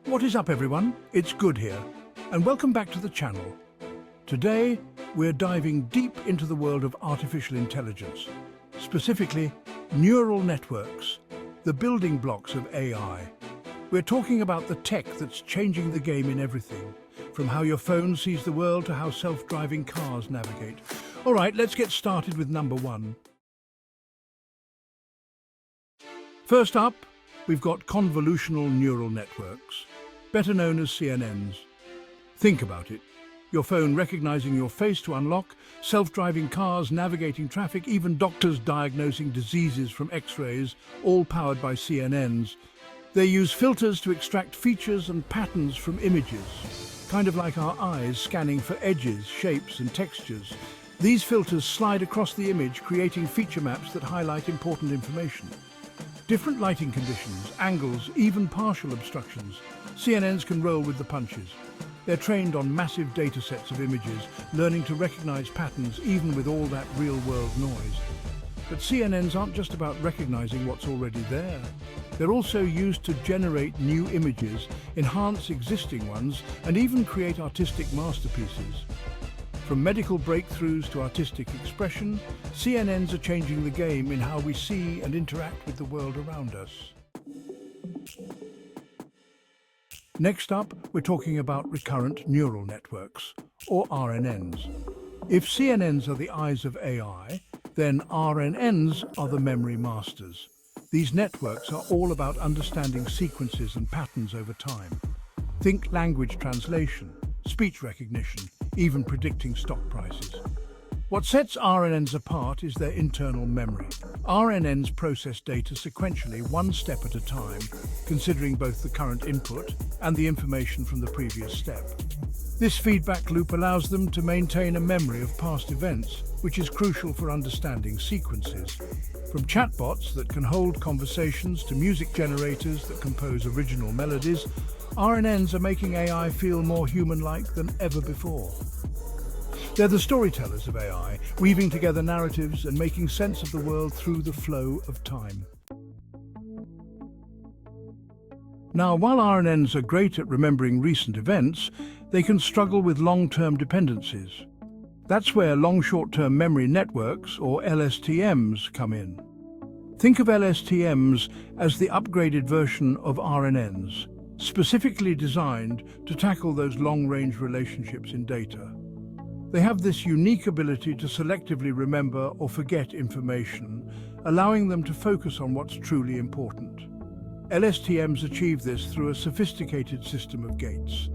What is up, everyone? It's Good here, and welcome back to the channel. Today, we're diving deep into the world of artificial intelligence, specifically neural networks, the building blocks of AI. We're talking about the tech that's changing the game in everything, from how your phone sees the world to how self-driving cars navigate. All right, let's get started with number one. First up, we've got convolutional neural networks, better known as CNNs. Think about it. Your phone recognizing your face to unlock, self-driving cars navigating traffic, even doctors diagnosing diseases from X-rays, all powered by CNNs. They use filters to extract features and patterns from images, kind of like our eyes scanning for edges, shapes and textures. These filters slide across the image, creating feature maps that highlight important information. Different lighting conditions, angles, even partial obstructions. CNNs can roll with the punches. They're trained on massive data sets of images, learning to recognize patterns even with all that real-world noise. But CNNs aren't just about recognizing what's already there. They're also used to generate new images, enhance existing ones, and even create artistic masterpieces. From medical breakthroughs to artistic expression, CNNs are changing the game in how we see and interact with the world around us. Next up, we're talking about recurrent neural networks, or RNNs. If CNNs are the eyes of AI, then RNNs are the memory masters. These networks are all about understanding sequences and patterns over time. Think language translation, speech recognition, even predicting stock prices. What sets RNNs apart is their internal memory. RNNs process data sequentially, one step at a time, considering both the current input and the information from the previous step. This feedback loop allows them to maintain a memory of past events, which is crucial for understanding sequences. From chatbots that can hold conversations to music generators that compose original melodies, RNNs are making AI feel more human-like than ever before. They're the storytellers of AI, weaving together narratives and making sense of the world through the flow of time. Now, while RNNs are great at remembering recent events, they can struggle with long-term dependencies. That's where long short-term memory networks, or LSTMs, come in. Think of LSTMs as the upgraded version of RNNs, specifically designed to tackle those long-range relationships in data. They have this unique ability to selectively remember or forget information, allowing them to focus on what's truly important. LSTMs achieve this through a sophisticated system of gates.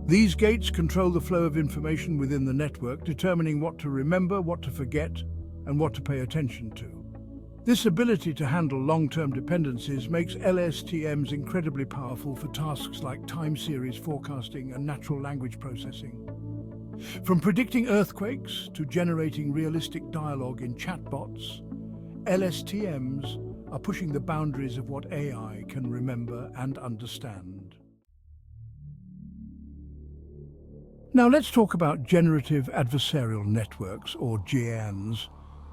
These gates control the flow of information within the network, determining what to remember, what to forget, and what to pay attention to. This ability to handle long-term dependencies makes LSTMs incredibly powerful for tasks like time series forecasting and natural language processing. From predicting earthquakes to generating realistic dialogue in chatbots, LSTMs are pushing the boundaries of what AI can remember and understand. Now let's talk about generative adversarial networks, or GANs.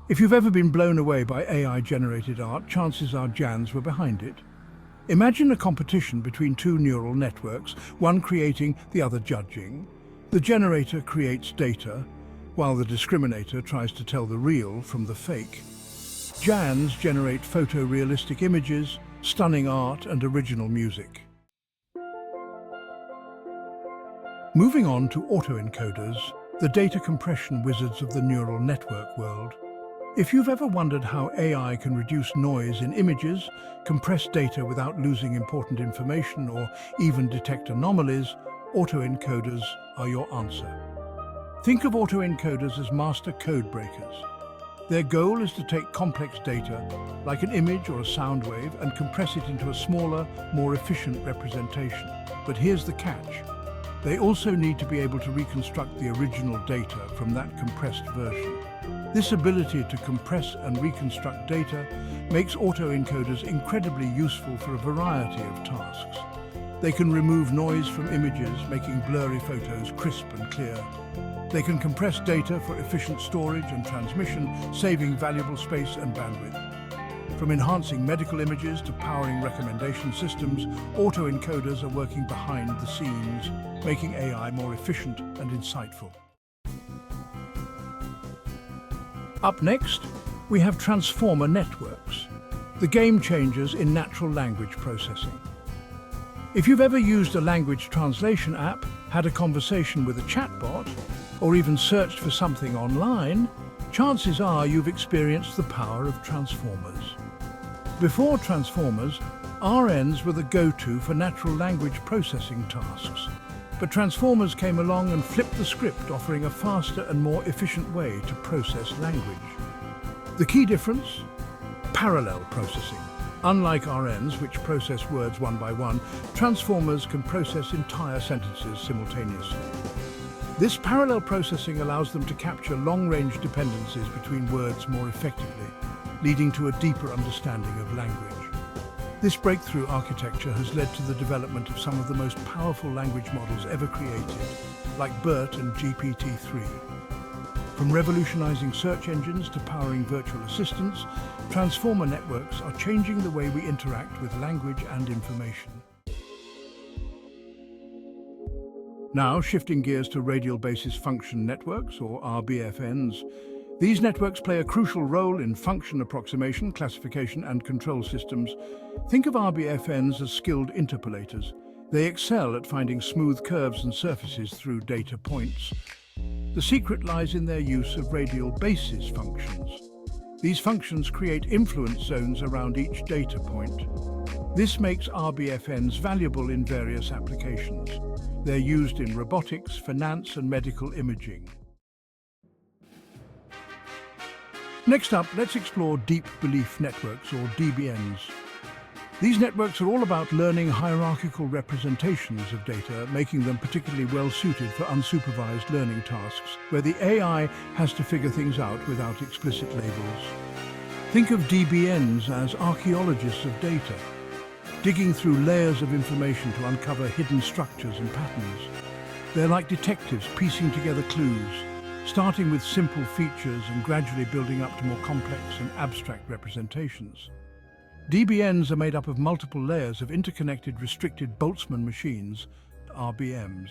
If you've ever been blown away by AI-generated art, chances are GANs were behind it. Imagine a competition between two neural networks, one creating, the other judging. The generator creates data, while the discriminator tries to tell the real from the fake. GANs generate photorealistic images, stunning art, and original music. Moving on to autoencoders, the data compression wizards of the neural network world. If you've ever wondered how AI can reduce noise in images, compress data without losing important information, or even detect anomalies, autoencoders are your answer. Think of autoencoders as master code breakers. Their goal is to take complex data, like an image or a sound wave, and compress it into a smaller, more efficient representation. But here's the catch. They also need to be able to reconstruct the original data from that compressed version. This ability to compress and reconstruct data makes autoencoders incredibly useful for a variety of tasks. They can remove noise from images, making blurry photos crisp and clear. They can compress data for efficient storage and transmission, saving valuable space and bandwidth. From enhancing medical images to powering recommendation systems, autoencoders are working behind the scenes, making AI more efficient and insightful. Up next, we have transformer networks, the game changers in natural language processing. If you've ever used a language translation app, had a conversation with a chatbot, or even searched for something online, chances are you've experienced the power of transformers. Before transformers, RNs were the go-to for natural language processing tasks. But transformers came along and flipped the script, offering a faster and more efficient way to process language. The key difference? Parallel processing. Unlike RNs, which process words one by one, transformers can process entire sentences simultaneously. This parallel processing allows them to capture long-range dependencies between words more effectively, leading to a deeper understanding of language. This breakthrough architecture has led to the development of some of the most powerful language models ever created, like BERT and GPT-3. From revolutionizing search engines to powering virtual assistants, transformer networks are changing the way we interact with language and information. Now, shifting gears to radial basis function networks, or RBFNs. These networks play a crucial role in function approximation, classification, and control systems. Think of RBFNs as skilled interpolators. They excel at finding smooth curves and surfaces through data points. The secret lies in their use of radial basis functions. These functions create influence zones around each data point. This makes RBFNs valuable in various applications. They're used in robotics, finance, and medical imaging. Next up, let's explore deep belief networks, or DBNs. These networks are all about learning hierarchical representations of data, making them particularly well suited for unsupervised learning tasks, where the AI has to figure things out without explicit labels. Think of DBNs as archaeologists of data, digging through layers of information to uncover hidden structures and patterns. They're like detectives piecing together clues, starting with simple features and gradually building up to more complex and abstract representations. DBNs are made up of multiple layers of interconnected restricted Boltzmann machines, RBMs.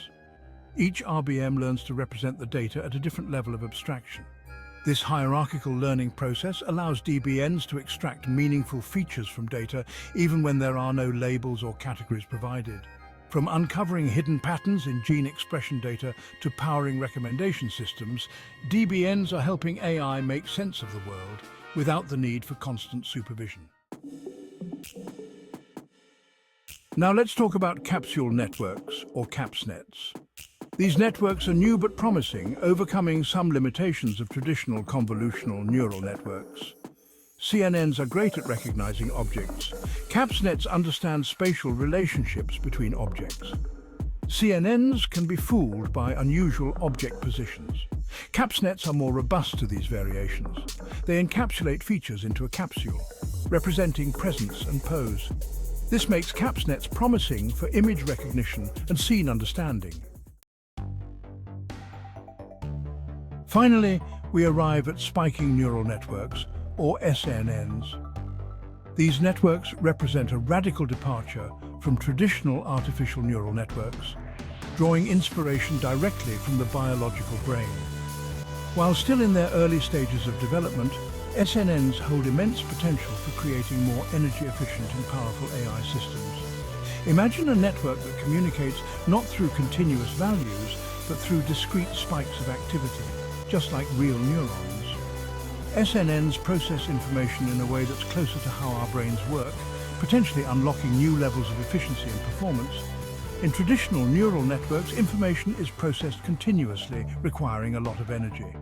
Each RBM learns to represent the data at a different level of abstraction. This hierarchical learning process allows DBNs to extract meaningful features from data even when there are no labels or categories provided. From uncovering hidden patterns in gene expression data to powering recommendation systems, DBNs are helping AI make sense of the world without the need for constant supervision. Now let's talk about capsule networks, or CapsNets. These networks are new but promising, overcoming some limitations of traditional convolutional neural networks. CNNs are great at recognizing objects. CapsNets understand spatial relationships between objects. CNNs can be fooled by unusual object positions. CapsNets are more robust to these variations. They encapsulate features into a capsule, representing presence and pose. This makes CapsNets promising for image recognition and scene understanding. Finally, we arrive at spiking neural networks, or SNNs. These networks represent a radical departure from traditional artificial neural networks, drawing inspiration directly from the biological brain. While still in their early stages of development, SNNs hold immense potential for creating more energy-efficient and powerful AI systems. Imagine a network that communicates not through continuous values, but through discrete spikes of activity, just like real neurons. SNNs process information in a way that's closer to how our brains work, potentially unlocking new levels of efficiency and performance. In traditional neural networks, information is processed continuously, requiring a lot of energy.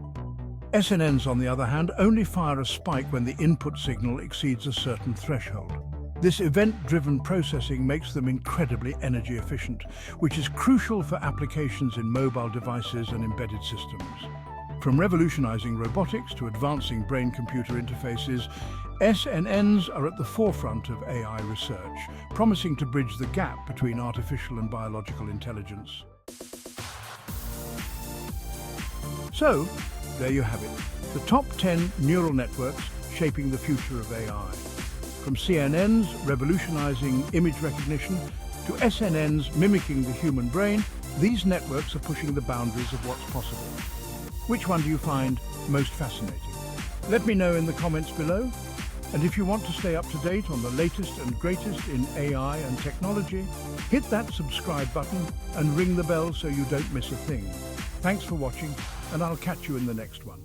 SNNs, on the other hand, only fire a spike when the input signal exceeds a certain threshold. This event-driven processing makes them incredibly energy efficient, which is crucial for applications in mobile devices and embedded systems. From revolutionizing robotics to advancing brain-computer interfaces, SNNs are at the forefront of AI research, promising to bridge the gap between artificial and biological intelligence. So, there you have it, the top 10 neural networks shaping the future of AI. From CNN's revolutionizing image recognition to SNN's mimicking the human brain, these networks are pushing the boundaries of what's possible. Which one do you find most fascinating? Let me know in the comments below. And if you want to stay up to date on the latest and greatest in AI and technology, hit that subscribe button and ring the bell so you don't miss a thing. Thanks for watching, and I'll catch you in the next one.